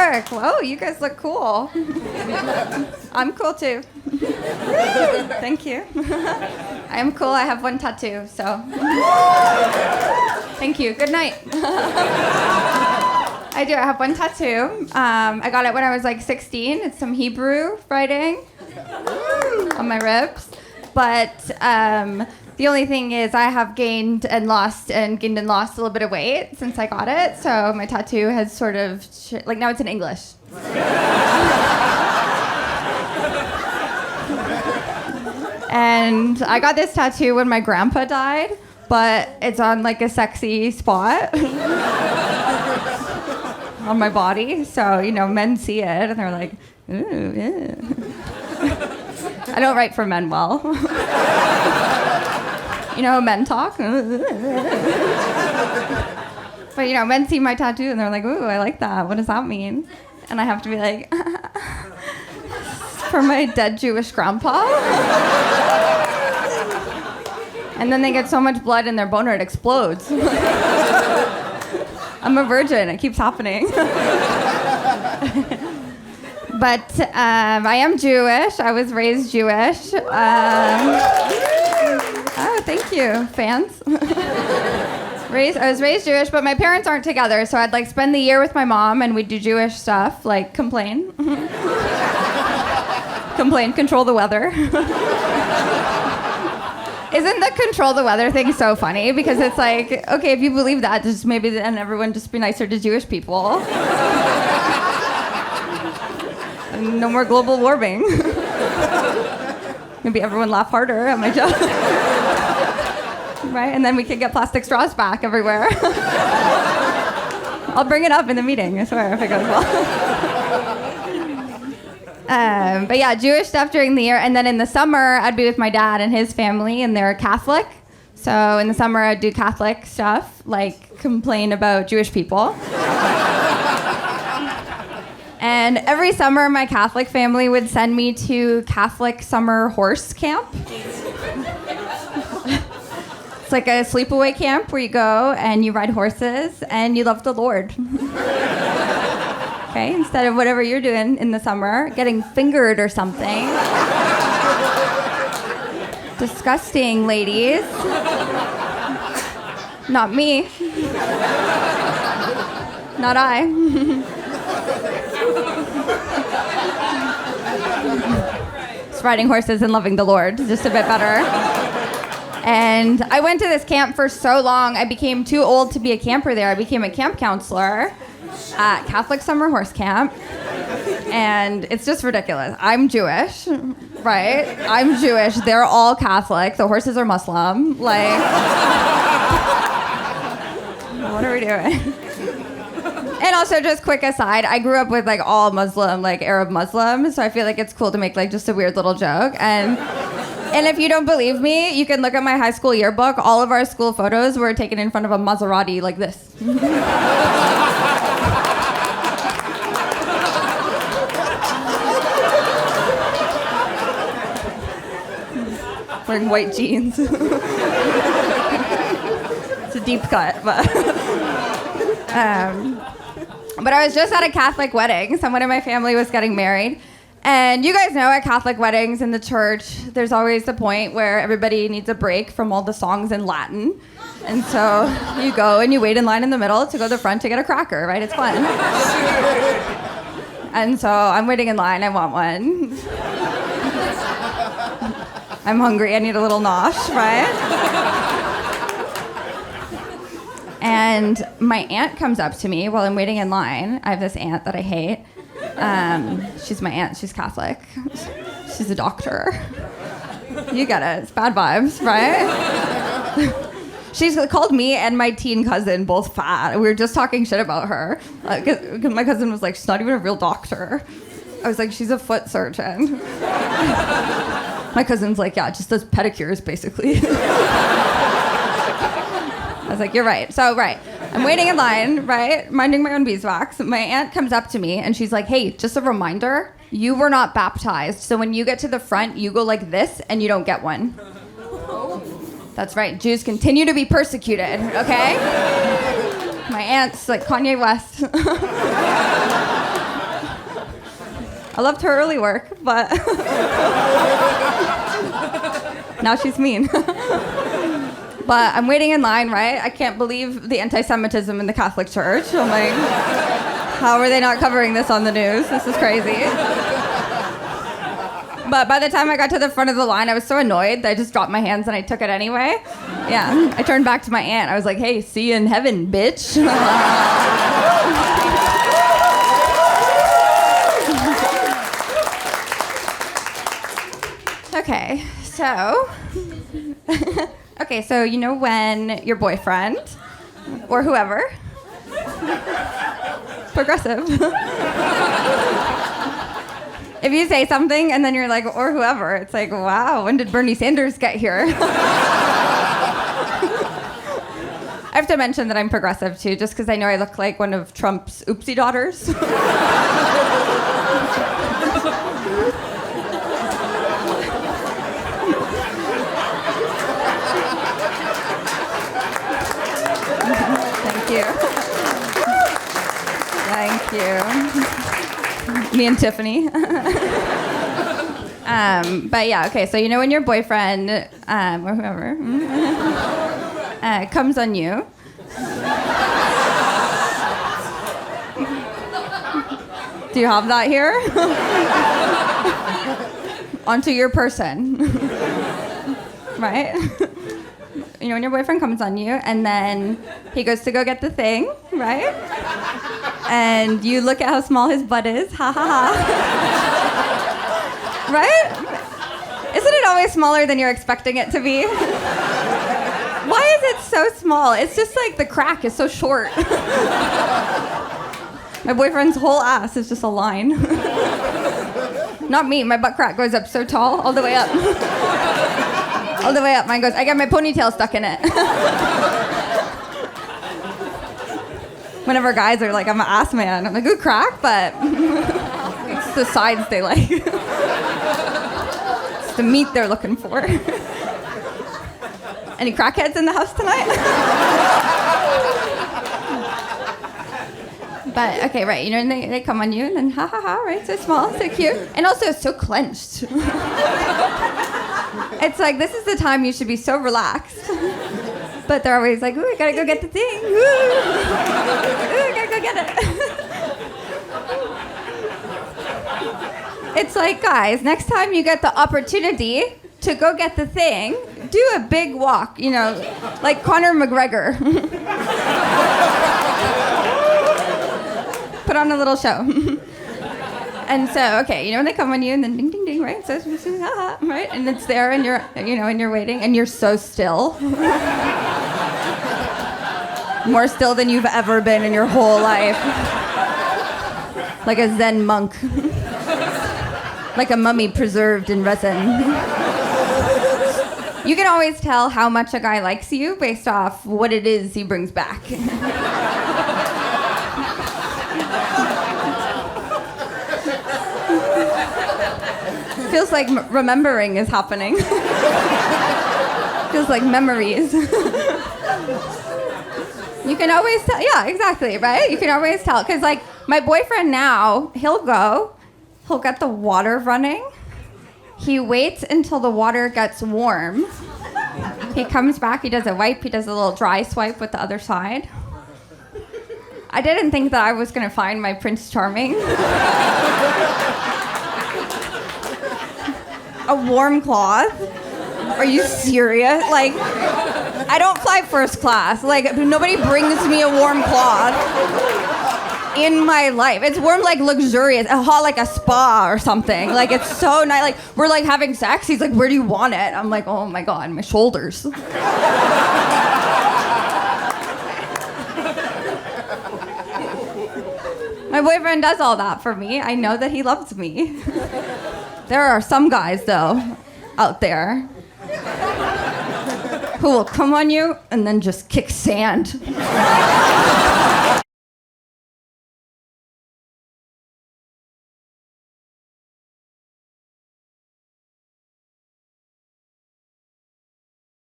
work. Whoa, you guys look cool. I'm cool too. Thank you. I am cool. I have one tattoo, so. Thank you. Good night. I do. I have one tattoo. I got it when I was like 16. It's some Hebrew writing on my ribs. But the only thing is I have gained and lost a little bit of weight since I got it. So my tattoo has sort of, now it's in English. And I got this tattoo when my grandpa died, but it's on like a sexy spot on my body. So, men see it and they're like, ooh, yeah. I don't write for men well. Men talk. But, men see my tattoo and they're like, ooh, I like that. What does that mean? And I have to be like, for my dead Jewish grandpa. And then they get so much blood in their boner it explodes. I'm a virgin. It keeps happening. But I am Jewish. I was raised Jewish. Oh, thank you, fans. I was raised Jewish, but my parents aren't together, so I'd spend the year with my mom and we'd do Jewish stuff, like complain. Complain, control the weather. Isn't the control the weather thing so funny? Because it's like, okay, if you believe that, just maybe then everyone just be nicer to Jewish people. And no more global warming. Maybe everyone laugh harder at my joke. Right? And then we can get plastic straws back everywhere. I'll bring it up in the meeting, I swear, if it goes well. But yeah, Jewish stuff during the year. And then in the summer, I'd be with my dad and his family, and they're Catholic. So in the summer, I'd do Catholic stuff, like complain about Jewish people. And every summer, my Catholic family would send me to Catholic summer horse camp. It's like a sleepaway camp where you go and you ride horses and you love the Lord. Okay, instead of whatever you're doing in the summer, getting fingered or something. Disgusting, ladies. Not me. Not I. Just riding horses and loving the Lord, just a bit better. And I went to this camp for so long, I became too old to be a camper there. I became a camp counselor at Catholic Summer Horse Camp. And it's just ridiculous. I'm Jewish, right? I'm Jewish. They're all Catholic. The horses are Muslim. What are we doing? And also, just quick aside, I grew up with all Muslim, Arab Muslims, so I feel like it's cool to make just a weird little joke. And if you don't believe me, you can look at my high school yearbook. All of our school photos were taken in front of a Maserati like this. Wearing white jeans. It's a deep cut, but... But I was just at a Catholic wedding. Someone in my family was getting married. And you guys know at Catholic weddings in the church, there's always the point where everybody needs a break from all the songs in Latin. And so you go and you wait in line in the middle to go to the front to get a cracker, right? It's fun. And so I'm waiting in line. I want one. I'm hungry. I need a little nosh, right? And my aunt comes up to me while I'm waiting in line. I have this aunt that I hate. She's my aunt. She's Catholic. She's a doctor. You get it. It's bad vibes, right? She's called me and my teen cousin both fat. We were just talking shit about her. 'Cause my cousin was like, she's not even a real doctor. I was like, she's a foot surgeon. My cousin's like, yeah, just does pedicures, basically. I was like, you're right. So, right. I'm waiting in line, right? Minding my own beeswax. My aunt comes up to me and she's like, hey, just a reminder, you were not baptized. So when you get to the front, you go like this and you don't get one. That's right. Jews continue to be persecuted, okay? My aunt's like Kanye West. I loved her early work, but now she's mean. But I'm waiting in line, right? I can't believe the anti-Semitism in the Catholic Church. I'm like, how are they not covering this on the news? This is crazy. But by the time I got to the front of the line, I was so annoyed that I just dropped my hands and I took it anyway. Yeah, I turned back to my aunt. I was like, hey, see you in heaven, bitch. Okay, so you know when your boyfriend or whoever, progressive, if you say something and then you're like, or whoever, it's like, wow, when did Bernie Sanders get here? I have to mention that I'm progressive too, just because I know I look like one of Trump's oopsie daughters. Thank you. Me and Tiffany. But yeah, okay, so you know when your boyfriend, or whoever, comes on you. Do you have that here? Onto your person. Right? You know when your boyfriend comes on you and then he goes to go get the thing, right? And you look at how small his butt is, ha ha ha. Right? Isn't it always smaller than you're expecting it to be? Why is it so small? It's just like the crack is so short. My boyfriend's whole ass is just a line. Not me, my butt crack goes up so tall, all the way up. All the way up, mine goes, I got my ponytail stuck in it. Whenever guys are like, I'm an ass man, I'm like, ooh, crack, but it's the sides they like. It's the meat they're looking for. Any crackheads in the house tonight? But, okay, right, you know, and they come on you, and then ha ha ha, right, so small, so cute. And also, so clenched. It's like, this is the time you should be so relaxed. But they're always like, ooh, I gotta go get the thing. Ooh, I gotta go get it. It's like, guys, next time you get the opportunity to go get the thing, do a big walk, you know, like Conor McGregor. Put on a little show. And so, okay, you know when they come on you and then ding, ding, ding, right? So, right? And it's there and you're, you know, and you're waiting and you're so still. More still than you've ever been in your whole life. Like a Zen monk. Like a mummy preserved in resin. You can always tell how much a guy likes you based off what it is he brings back. Feels like remembering is happening. Feels like memories. You can always tell. Yeah, exactly, right? You can always tell. Because, like, my boyfriend now, he'll get the water running. He waits until the water gets warm. He comes back, he does a wipe, he does a little dry swipe with the other side. I didn't think that I was going to find my Prince Charming. A warm cloth? Are you serious? Like, I don't fly first class. Like, nobody brings me a warm cloth in my life. It's warm, like, luxurious, hot like a spa or something. Like, it's so nice. Like, we're, like, having sex. He's like, where do you want it? I'm like, oh, my God, my shoulders. My boyfriend does all that for me. I know that he loves me. There are some guys, though, out there who will come on you and then just kick sand.